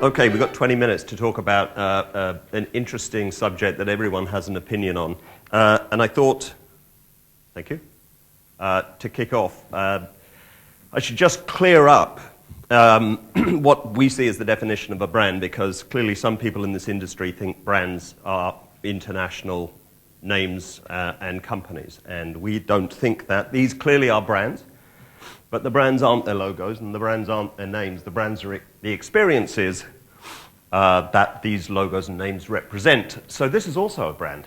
Okay, we've got 20 minutes to talk about an interesting subject that everyone has an opinion on. And I thought, thank you, to kick off, I should just clear up what we see as the definition of a brand, because clearly some people in this industry think brands are international names and companies, and we don't think that. These clearly are brands. But the brands aren't their logos, and the brands aren't their names. The brands are the experiences that these logos and names represent. So this is also a brand.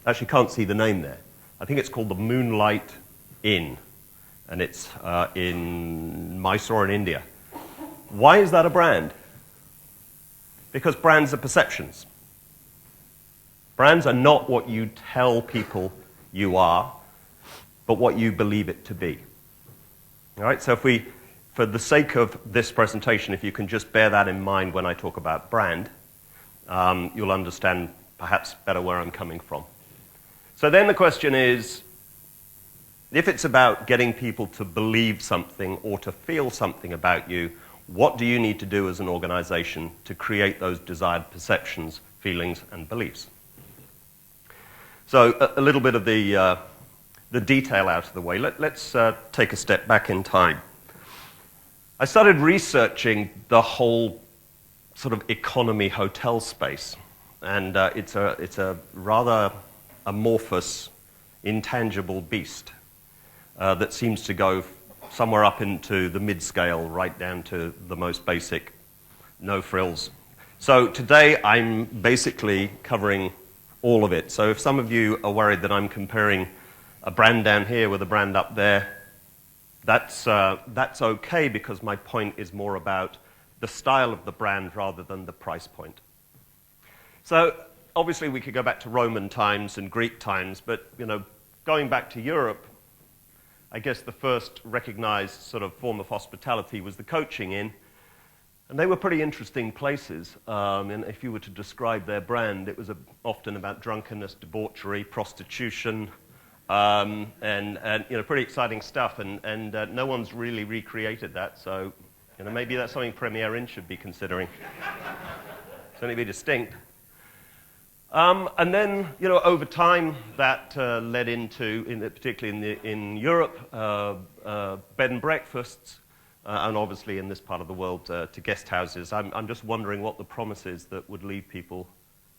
Actually, can't see the name there. I think it's called the Moonlight Inn, and it's in Mysore in India. Why is that a brand? Because brands are perceptions. Brands are not what you tell people you are, but what you believe it to be. All right, so for the sake of this presentation, if you can just bear that in mind when I talk about brand, you'll understand perhaps better where I'm coming from. So then the question is, if it's about getting people to believe something or to feel something about you, what do you need to do as an organization to create those desired perceptions, feelings, and beliefs? So a little bit of the detail out of the way. Let's take a step back in time. I started researching the whole sort of economy hotel space, and it's a rather amorphous, intangible beast that seems to go somewhere up into the mid-scale, right down to the most basic, no frills. So today I'm basically covering all of it. So if some of you are worried that I'm comparing a brand down here with a brand up there, that's okay, because my point is more about the style of the brand rather than the price point. So obviously we could go back to Roman times and Greek times, but going back to Europe, I guess the first recognized sort of form of hospitality was the coaching inn, and they were pretty interesting places. And if you were to describe their brand, it was often about drunkenness, debauchery, prostitution, and pretty exciting stuff, and no one's really recreated that, so maybe that's something Premier Inn should be considering. Certainly be distinct. And then over time that led into, particularly in Europe, bed and breakfasts, and obviously in this part of the world to guest houses. I'm just wondering what the promise is that would leave people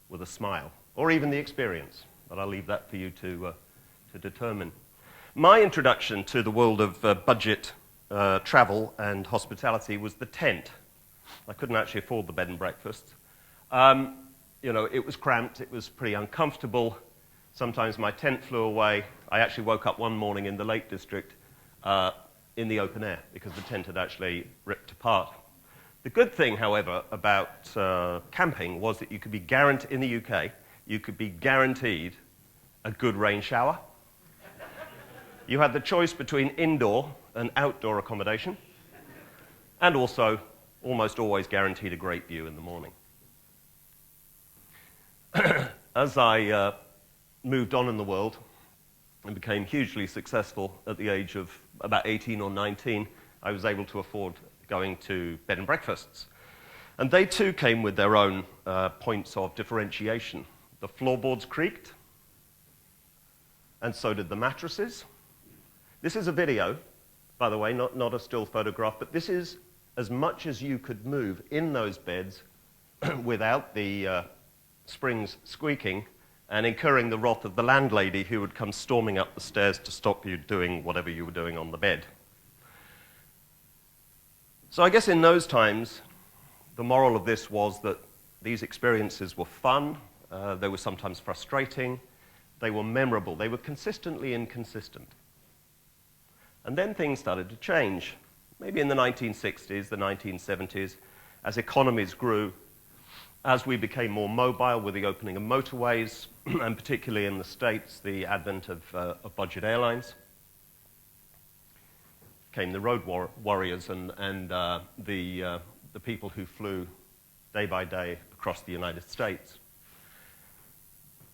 with a smile, or even the experience, but I'll leave that for you to determine. My introduction to the world of budget travel and hospitality was the tent. I couldn't actually afford the bed and breakfast. It was cramped, it was pretty uncomfortable. Sometimes my tent flew away. I actually woke up one morning in the Lake District in the open air because the tent had actually ripped apart. The good thing, however, about camping was that you could be guaranteed, in the UK, you could be guaranteed a good rain shower. You had the choice between indoor and outdoor accommodation, and also almost always guaranteed a great view in the morning. As I moved on in the world and became hugely successful at the age of about 18 or 19, I was able to afford going to bed and breakfasts. And they too came with their own points of differentiation. The floorboards creaked, and so did the mattresses. This is a video, by the way, not a still photograph, but this is as much as you could move in those beds without the springs squeaking and incurring the wrath of the landlady, who would come storming up the stairs to stop you doing whatever you were doing on the bed. So I guess in those times, the moral of this was that these experiences were fun, they were sometimes frustrating, they were memorable, they were consistently inconsistent. And then things started to change. Maybe in the 1960s, the 1970s, as economies grew, as we became more mobile with the opening of motorways, and particularly in the States, the advent of budget airlines, came the road warriors and the people who flew day by day across the United States.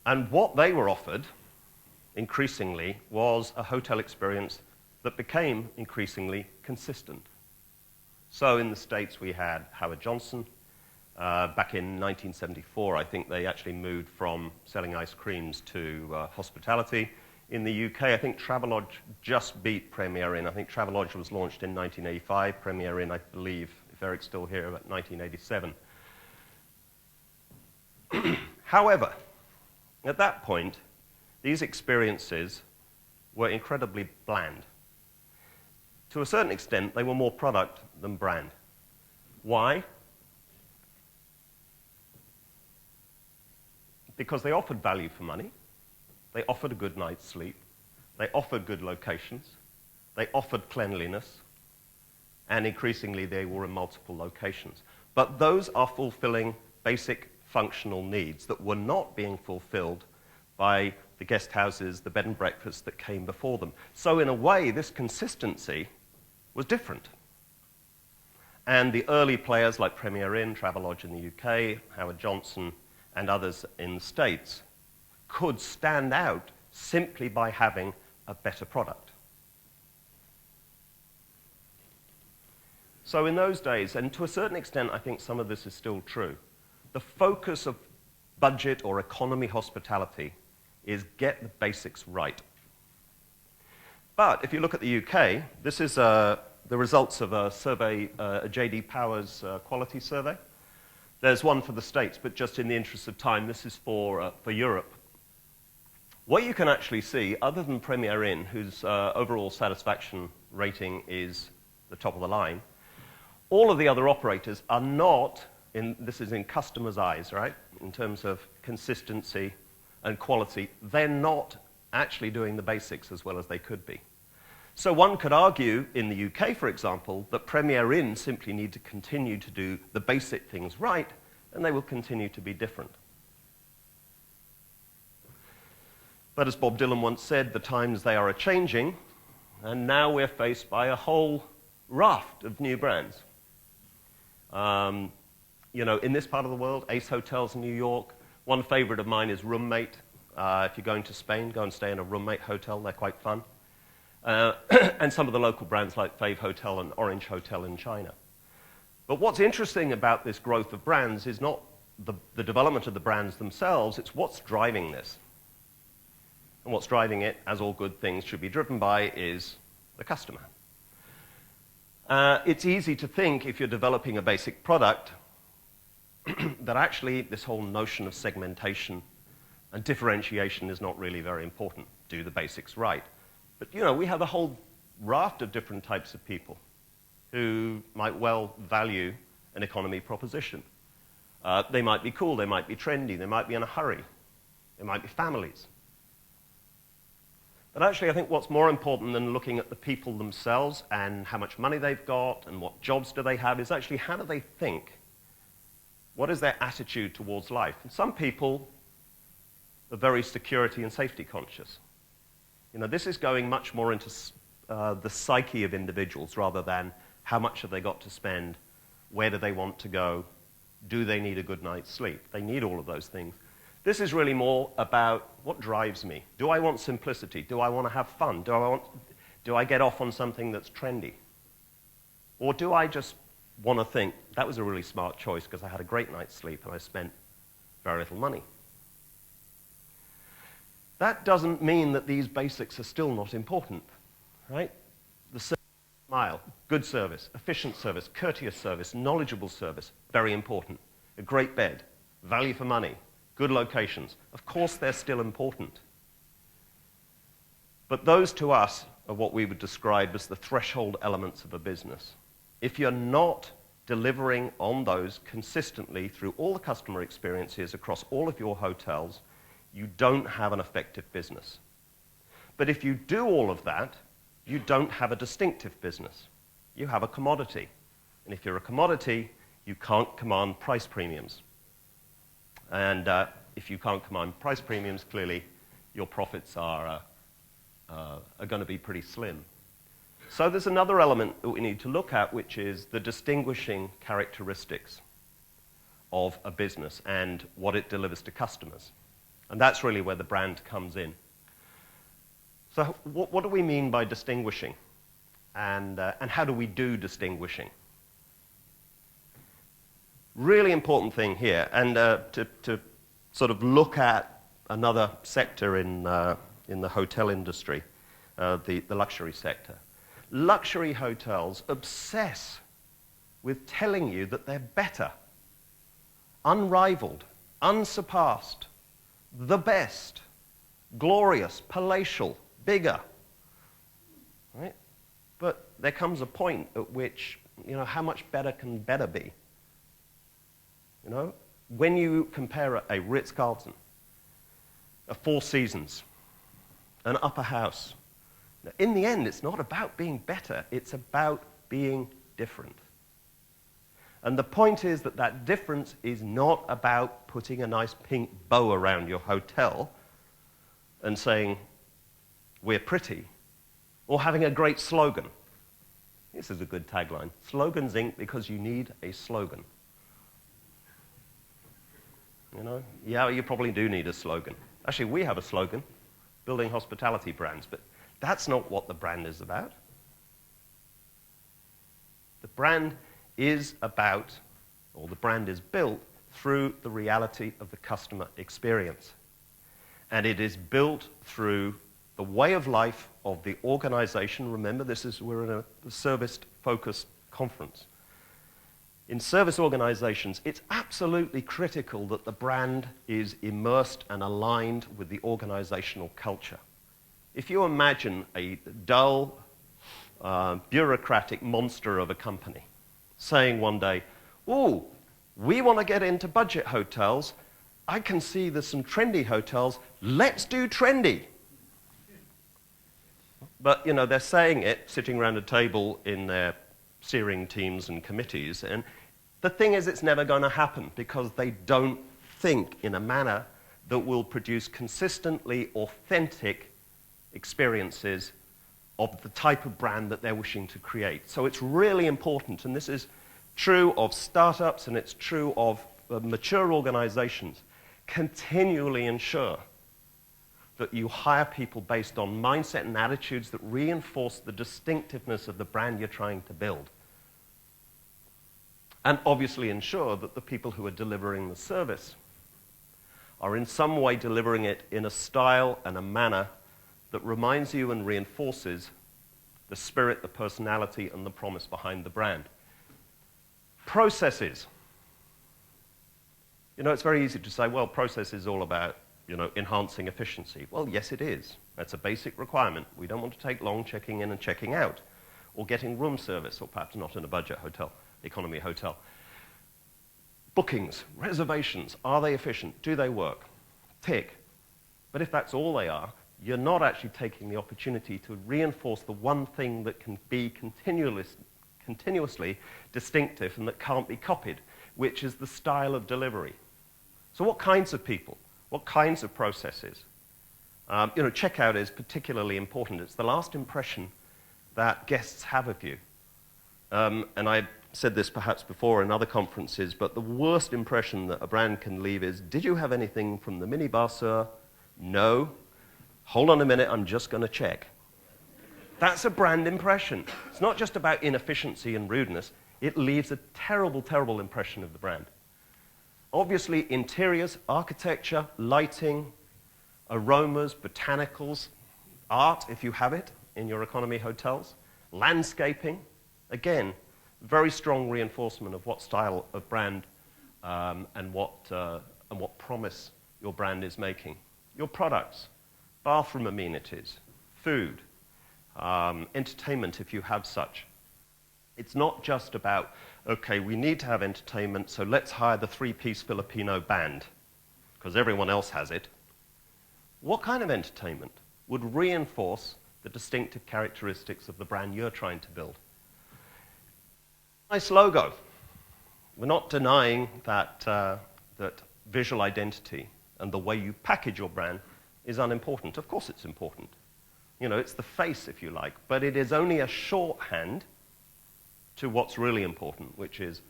And what they were offered, increasingly, was a hotel experience that became increasingly consistent. So in the States we had Howard Johnson, Back in 1974, I think they actually moved from selling ice creams to hospitality. In the UK, I think Travelodge just beat Premier Inn. I think Travelodge was launched in 1985. Premier Inn, I believe, if Eric's still here, about 1987. However, at that point, these experiences were incredibly bland. To a certain extent, they were more product than brand. Why? Because they offered value for money, they offered a good night's sleep, they offered good locations, they offered cleanliness, and increasingly they were in multiple locations. But those are fulfilling basic functional needs that were not being fulfilled by the guest houses, the bed and breakfasts that came before them. So in a way, this consistency was different. And the early players like Premier Inn, Travelodge in the UK, Howard Johnson, and others in the States could stand out simply by having a better product. So in those days, and to a certain extent I think some of this is still true, the focus of budget or economy hospitality is get the basics right. But if you look at the UK, this is the results of a survey, a J.D. Power's quality survey. There's one for the States, but just in the interest of time, this is for Europe. What you can actually see, other than Premier Inn, whose overall satisfaction rating is the top of the line, all of the other operators are not, this is in customers' eyes, right, in terms of consistency and quality, they're not actually doing the basics as well as they could be. So one could argue, in the UK, for example, that Premier Inn simply need to continue to do the basic things right, and they will continue to be different. But as Bob Dylan once said, the times they are a-changing, and now we're faced by a whole raft of new brands. You know, in this part of the world, Ace Hotels in New York. One favorite of mine is Roommate. If you're going to Spain, go and stay in a Roommate hotel. They're quite fun. And some of the local brands like Fave Hotel and Orange Hotel in China. But what's interesting about this growth of brands is not the development of the brands themselves, it's what's driving this. And what's driving it, as all good things should be driven by, is the customer. It's easy to think, if you're developing a basic product, that actually this whole notion of segmentation and differentiation is not really very important. Do the basics right. But, you know, we have a whole raft of different types of people who might well value an economy proposition. They might be cool, they might be trendy, they might be in a hurry, they might be families. But actually, I think what's more important than looking at the people themselves and how much money they've got and what jobs do they have is actually how do they think? What is their attitude towards life? And some people are very security and safety conscious. You know, this is going much more into the psyche of individuals rather than how much have they got to spend, where do they want to go, do they need a good night's sleep? They need all of those things. This is really more about what drives me. Do I want simplicity? Do I want to have fun? Do I get off on something that's trendy? Or do I just want to think, that was a really smart choice because I had a great night's sleep and I spent very little money? That doesn't mean that these basics are still not important, right? The smile, good service, efficient service, courteous service, knowledgeable service, very important. A great bed, value for money, good locations. Of course they're still important. But those to us are what we would describe as the threshold elements of a business. If you're not delivering on those consistently through all the customer experiences across all of your hotels, you don't have an effective business. But if you do all of that, you don't have a distinctive business. You have a commodity. And if you're a commodity, you can't command price premiums. And if you can't command price premiums, clearly your profits are going to be pretty slim. So there's another element that we need to look at, which is the distinguishing characteristics of a business and what it delivers to customers. And that's really where the brand comes in. So what do we mean by distinguishing? And how do we do distinguishing? Really important thing here, and to sort of look at another sector in the hotel industry, the luxury sector. Luxury hotels obsess with telling you that they're better, unrivaled, unsurpassed, the best, glorious, palatial, bigger. Right? But there comes a point at which, how much better can better be? When you compare a Ritz-Carlton, a Four Seasons, an Upper House, in the end, it's not about being better, it's about being different. And the point is that that difference is not about putting a nice pink bow around your hotel and saying, we're pretty, or having a great slogan. This is a good tagline. Slogans Inc. because you need a slogan. Yeah, you probably do need a slogan. Actually, we have a slogan, building hospitality brands, but that's not what the brand is about. The brand is about, or the brand is built through the reality of the customer experience. And it is built through the way of life of the organization. Remember, we're in a service-focused conference. In service organizations, it's absolutely critical that the brand is immersed and aligned with the organizational culture. If you imagine a dull, bureaucratic monster of a company saying one day, "Ooh, we want to get into budget hotels. I can see there's some trendy hotels. Let's do trendy." But, they're saying it sitting around a table in their steering teams and committees, and the thing is, it's never going to happen because they don't think in a manner that will produce consistently authentic experiences of the type of brand that they're wishing to create. So it's really important, and this is true of startups and it's true of mature organizations. Continually ensure that you hire people based on mindset and attitudes that reinforce the distinctiveness of the brand you're trying to build. And obviously ensure that the people who are delivering the service are in some way delivering it in a style and a manner that reminds you and reinforces the spirit, the personality, and the promise behind the brand. Processes. It's very easy to say, well, process is all about, enhancing efficiency. Well, yes, it is. That's a basic requirement. We don't want to take long checking in and checking out, or getting room service, or perhaps not in a budget hotel. Economy hotel. Bookings, reservations, are they efficient? Do they work? Tick. But if that's all they are, you're not actually taking the opportunity to reinforce the one thing that can be continuously distinctive and that can't be copied, which is the style of delivery. So what kinds of people? What kinds of processes? Checkout is particularly important. It's the last impression that guests have of you. And I said this perhaps before in other conferences, but the worst impression that a brand can leave is, did you have anything from the minibar, sir? No. Hold on a minute, I'm just going to check. That's a brand impression. It's not just about inefficiency and rudeness. It leaves a terrible, terrible impression of the brand. Obviously, interiors, architecture, lighting, aromas, botanicals, art, if you have it in your economy hotels, landscaping, again, very strong reinforcement of what style of brand and what promise your brand is making. Your products, bathroom amenities, food, entertainment if you have such. It's not just about, okay, we need to have entertainment, so let's hire the three-piece Filipino band, because everyone else has it. What kind of entertainment would reinforce the distinctive characteristics of the brand you're trying to build? Nice logo. We're not denying that visual identity and the way you package your brand is unimportant. Of course it's important. It's the face, if you like, but it is only a shorthand to what's really important, which is,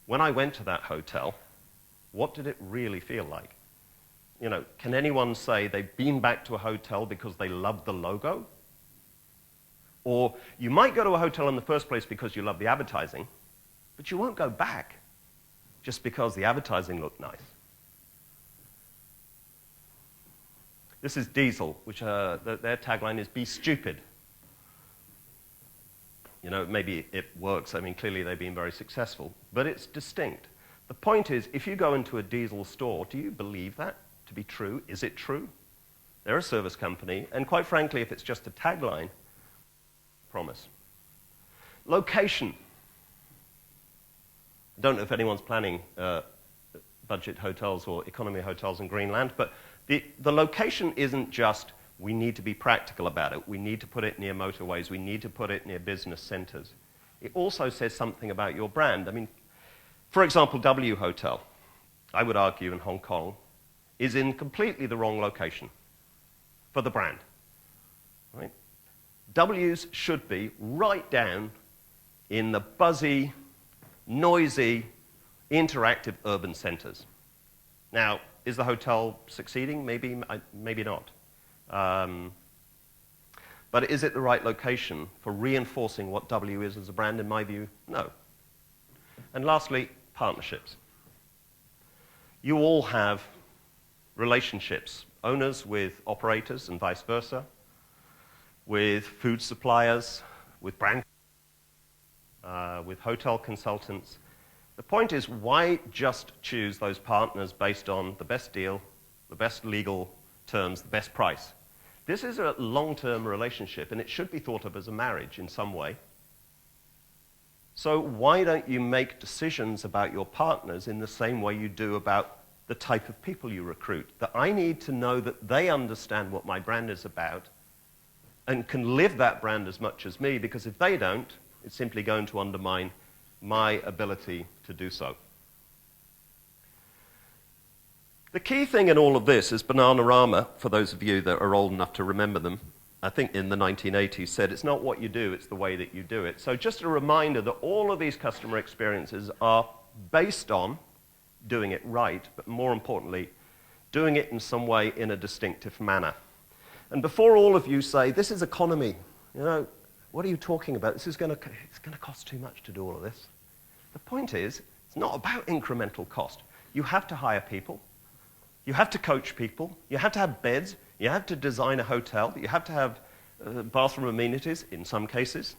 when I went to that hotel, what did it really feel like? Can anyone say they've been back to a hotel because they love the logo? Or you might go to a hotel in the first place because you love the advertising, but you won't go back. just because the advertising looked nice. This is Diesel, which their tagline is "Be stupid." You know, maybe it works. I mean, clearly they've been very successful, but it's distinct. The point is, if you go into a Diesel store, do you believe that to be true? Is it true? They're a service company, and quite frankly, if it's just a tagline, promise. Location. I don't know if anyone's planning budget hotels or economy hotels in Greenland, but the location isn't just, we need to be practical about it, we need to put it near motorways, we need to put it near business centers. It also says something about your brand. I mean, for example, W Hotel, I would argue in Hong Kong, is in completely the wrong location for the brand. Right? W's should be right down in the buzzy, noisy, interactive urban centers. Now, is the hotel succeeding? Maybe, maybe not. But is it the right location for reinforcing what W is as a brand? In my view, no. And lastly, partnerships. You all have relationships, owners with operators and vice versa, with food suppliers, with brand, with hotel consultants. The point is, why just choose those partners based on the best deal, the best legal terms, the best price? This is a long-term relationship, and it should be thought of as a marriage in some way. So why don't you make decisions about your partners in the same way you do about the type of people you recruit? That I need to know that they understand what my brand is about and can live that brand as much as me, because if they don't, it's simply going to undermine my ability to do so. The key thing in all of this is Bananarama, for those of you that are old enough to remember them, I think in the 1980s said, it's not what you do, it's the way that you do it. So just a reminder that all of these customer experiences are based on doing it right, but more importantly, doing it in some way in a distinctive manner. And before all of you say, this is economy, you know, what are you talking about? It's going to cost too much to do all of this. The point is, it's not about incremental cost. You have to hire people. You have to coach people. You have to have beds. You have to design a hotel. You have to have bathroom amenities in some cases.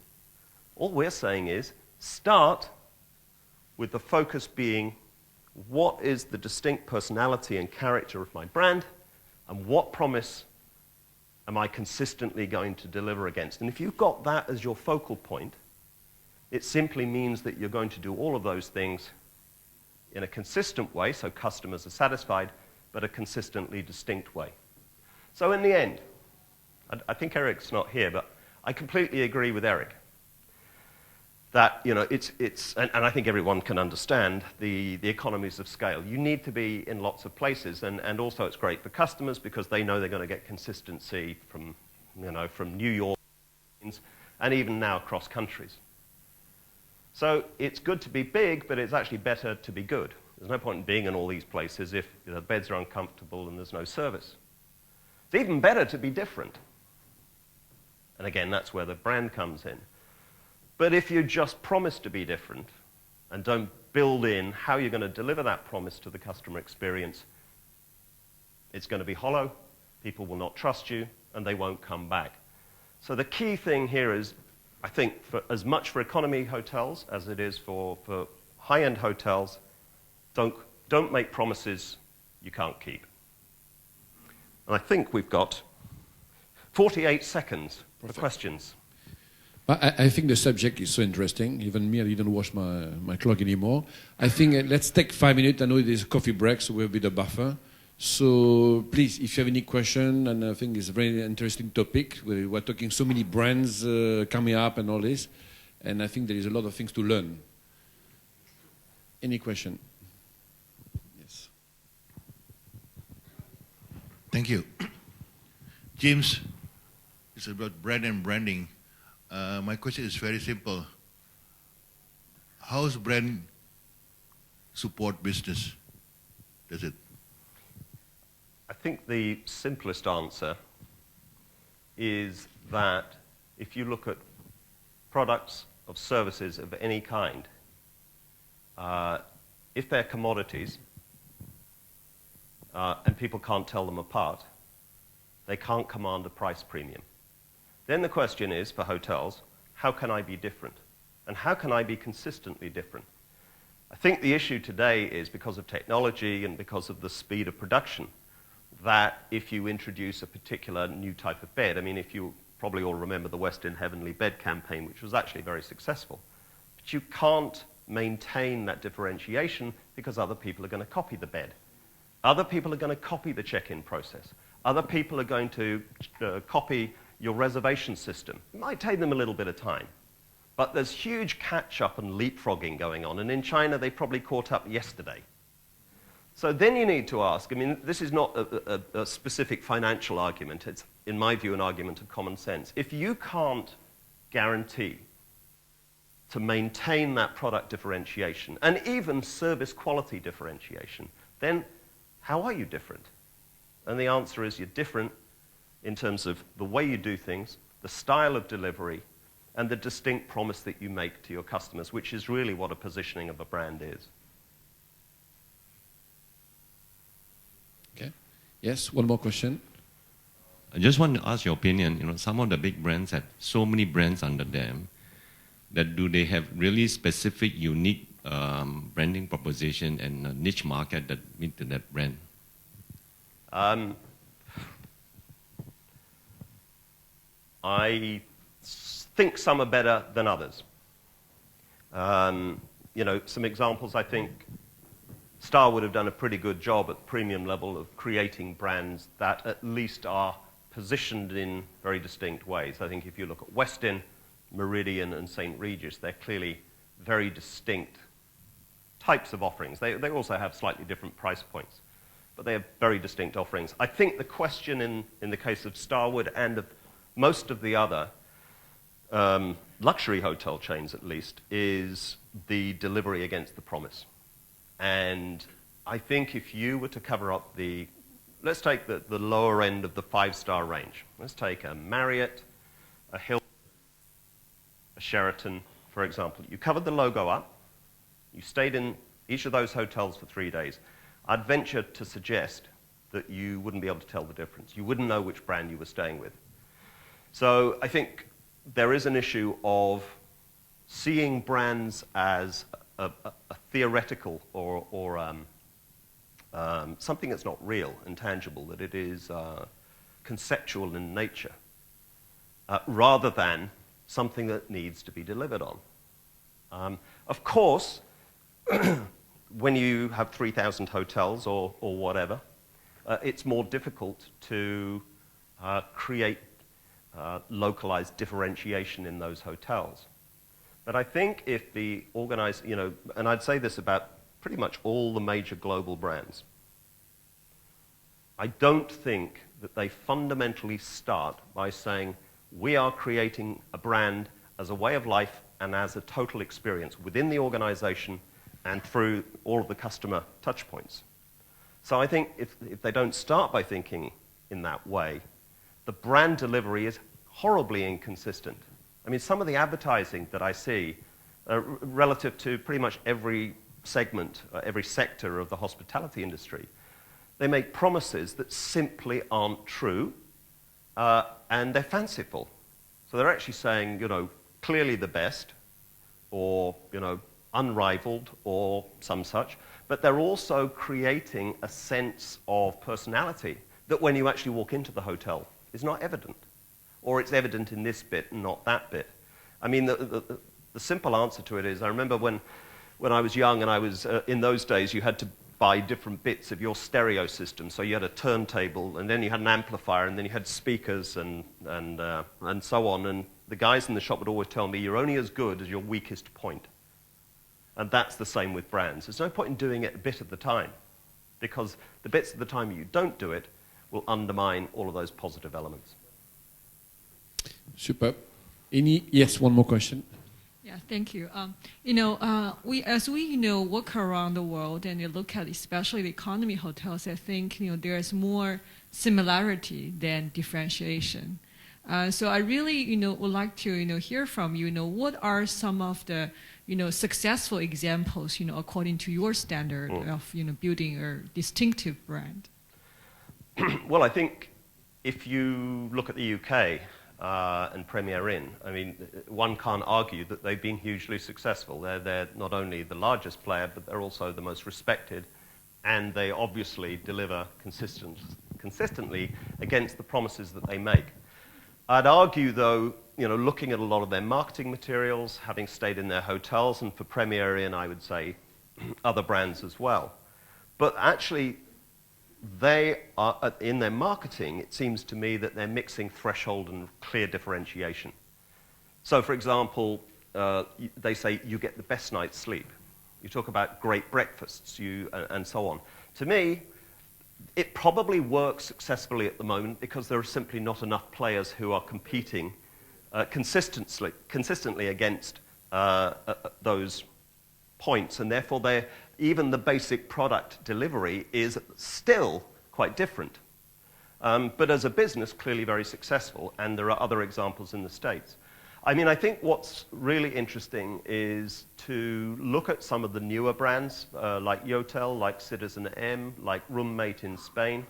All we're saying is, start with the focus being, what is the distinct personality and character of my brand, and what promise am I consistently going to deliver against? And if you've got that as your focal point, it simply means that you're going to do all of those things in a consistent way, so customers are satisfied, but a consistently distinct way. So in the end, I think Eric's not here, but I completely agree with Eric that, you know, and I think everyone can understand the economies of scale. You need to be in lots of places, and also it's great for customers because they know they're going to get consistency from, you know, from New York and even now across countries. So it's good to be big, but it's actually better to be good. There's no point in being in all these places if the beds are uncomfortable and there's no service. It's even better to be different. And again, that's where the brand comes in. But if you just promise to be different and don't build in how you're going to deliver that promise to the customer experience, it's going to be hollow, people will not trust you, and they won't come back. So the key thing here is, I think, as much for economy hotels as it is for high-end hotels, don't make promises you can't keep. And I think we've got 48 seconds for questions. I think the subject is so interesting. Even me, I didn't watch my clock anymore. I think let's take 5 minutes. I know there's a coffee break, so we'll be the buffer. So please, if you have any question, and I think it's a very interesting topic. We're talking so many brands coming up and all this, and I think there is a lot of things to learn. Any question? Yes. Thank you. James, it's about brand and branding. My question is very simple. How's brand support business? Does it? I think the simplest answer is that if you look at products or services of any kind, if they're commodities and people can't tell them apart, they can't command a price premium. Then the question is, for hotels, how can I be different? And how can I be consistently different? I think the issue today is, because of technology and because of the speed of production, that if you introduce a particular new type of bed, I mean, if you probably all remember the Westin Heavenly Bed campaign, which was actually very successful, but you can't maintain that differentiation because other people are going to copy the bed. Other people are going to copy the check-in process. Other people are going to copy your reservation system. It might take them a little bit of time, but there's huge catch-up and leapfrogging going on, and in China they probably caught up yesterday. So then you need to ask, I mean, this is not a specific financial argument, it's, in my view, an argument of common sense. If you can't guarantee to maintain that product differentiation, and even service quality differentiation, then how are you different? And the answer is you're different in terms of the way you do things, the style of delivery, and the distinct promise that you make to your customers, which is really what a positioning of a brand is. Okay. Yes, one more question. I just want to ask your opinion. You know, some of the big brands have so many brands under them. That do they have really specific, unique branding proposition and a niche market that meet to that brand? I think some are better than others. You know, some examples, I think Star would have done a pretty good job at the premium level of creating brands that at least are positioned in very distinct ways. I think if you look at Westin, Meridian, and St. Regis, they're clearly very distinct types of offerings. They also have slightly different price points, but they have very distinct offerings. I think the question in the case of Starwood and of most of the other luxury hotel chains, at least, is the delivery against the promise. And I think if you were to cover up let's take the lower end of the 5-star range. Let's take a Marriott, a Hilton, a Sheraton, for example. You covered the logo up. You stayed in each of those hotels for 3 days. I'd venture to suggest that you wouldn't be able to tell the difference. You wouldn't know which brand you were staying with. So I think there is an issue of seeing brands as a theoretical or something that's not real and tangible, that it is conceptual in nature, rather than something that needs to be delivered on. Of course, when you have 3,000 hotels or whatever, it's more difficult to create localized differentiation in those hotels. But I think if the organized, you know, and I'd say this about pretty much all the major global brands, I don't think that they fundamentally start by saying, we are creating a brand as a way of life and as a total experience within the organization and through all of the customer touch points. So I think if they don't start by thinking in that way, the brand delivery is horribly inconsistent. I mean, some of the advertising that I see relative to pretty much every segment, every sector of the hospitality industry, they make promises that simply aren't true, and they're fanciful. So they're actually saying, you know, clearly the best, or, you know, unrivaled, or some such, but they're also creating a sense of personality that when you actually walk into the hotel is not evident, or it's evident in this bit and not that bit. I mean, the simple answer to it is, I remember when I was young, and I was, in those days, you had to buy different bits of your stereo system. So you had a turntable, and then you had an amplifier, and then you had speakers, and so on. And the guys in the shop would always tell me, you're only as good as your weakest point. And that's the same with brands. There's no point in doing it a bit at the time, because the bits of the time you don't do it will undermine all of those positive elements. Super. Yes, one more question. Yeah, thank you. As we walk around the world and you look at especially the economy hotels, I think there's more similarity than differentiation. So I really, would like to, hear from you, what are some of the, successful examples, according to your standard of, building a distinctive brand? Well, I think if you look at the UK and Premier Inn, I mean, one can't argue that they've been hugely successful. They're not only the largest player, but they're also the most respected, and they obviously deliver consistently against the promises that they make. I'd argue, though, looking at a lot of their marketing materials, having stayed in their hotels, and for Premier Inn, I would say other brands as well. But actually, they are, in their marketing, it seems to me that they're mixing threshold and clear differentiation. So, for example, they say you get the best night's sleep. You talk about great breakfasts, and so on. To me, it probably works successfully at the moment because there are simply not enough players who are competing consistently against those points, and therefore even the basic product delivery is still quite different. But as a business, clearly very successful, and there are other examples in the States. I mean, I think what's really interesting is to look at some of the newer brands, like Yotel, like Citizen M, like Roommate in Spain,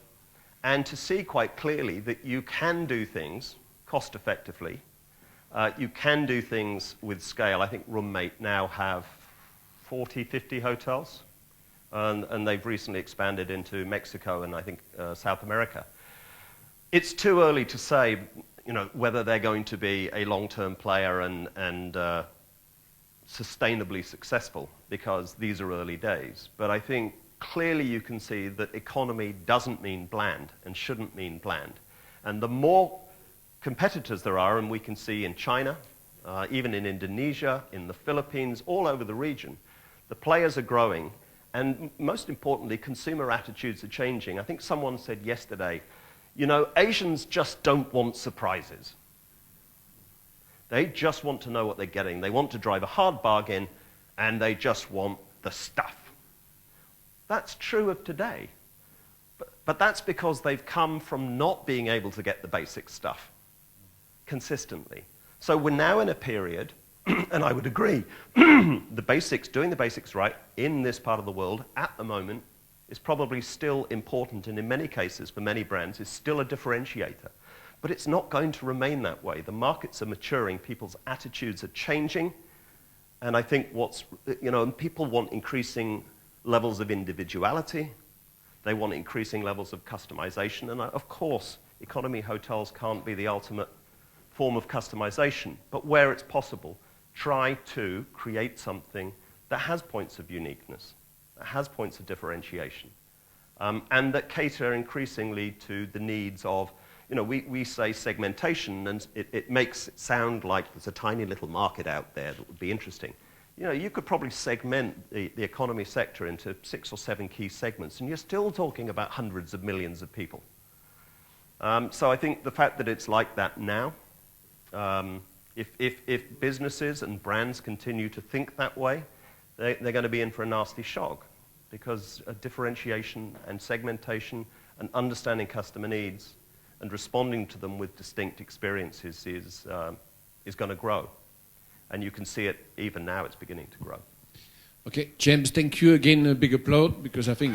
and to see quite clearly that you can do things cost effectively. You can do things with scale. I think Roommate now have 40, 50 hotels, and they've recently expanded into Mexico and I think South America. It's too early to say whether they're going to be a long-term player and sustainably successful, because these are early days. But I think clearly you can see that economy doesn't mean bland and shouldn't mean bland. And the more competitors there are, and we can see in China, even in Indonesia, in the Philippines, all over the region, the players are growing, and most importantly, consumer attitudes are changing. I think someone said yesterday, Asians just don't want surprises. They just want to know what they're getting. They want to drive a hard bargain, and they just want the stuff. That's true of today. But that's because they've come from not being able to get the basic stuff consistently. So we're now in a period, and I would agree, doing the basics right in this part of the world at the moment is probably still important, and in many cases, for many brands, is still a differentiator. But it's not going to remain that way. The markets are maturing, people's attitudes are changing, and I think people want increasing levels of individuality, they want increasing levels of customization, and of course, economy hotels can't be the ultimate form of customization, but where it's possible, try to create something that has points of uniqueness, that has points of differentiation, and that cater increasingly to the needs of, we say segmentation, and it makes it sound like there's a tiny little market out there that would be interesting. You could probably segment the economy sector into 6 or 7 key segments, and you're still talking about hundreds of millions of people. So I think the fact that it's like that now, if businesses and brands continue to think that way, they're going to be in for a nasty shock, because differentiation and segmentation and understanding customer needs and responding to them with distinct experiences is going to grow. And you can see it even now, it's beginning to grow. Okay, James, thank you again. A big applaud, because I think...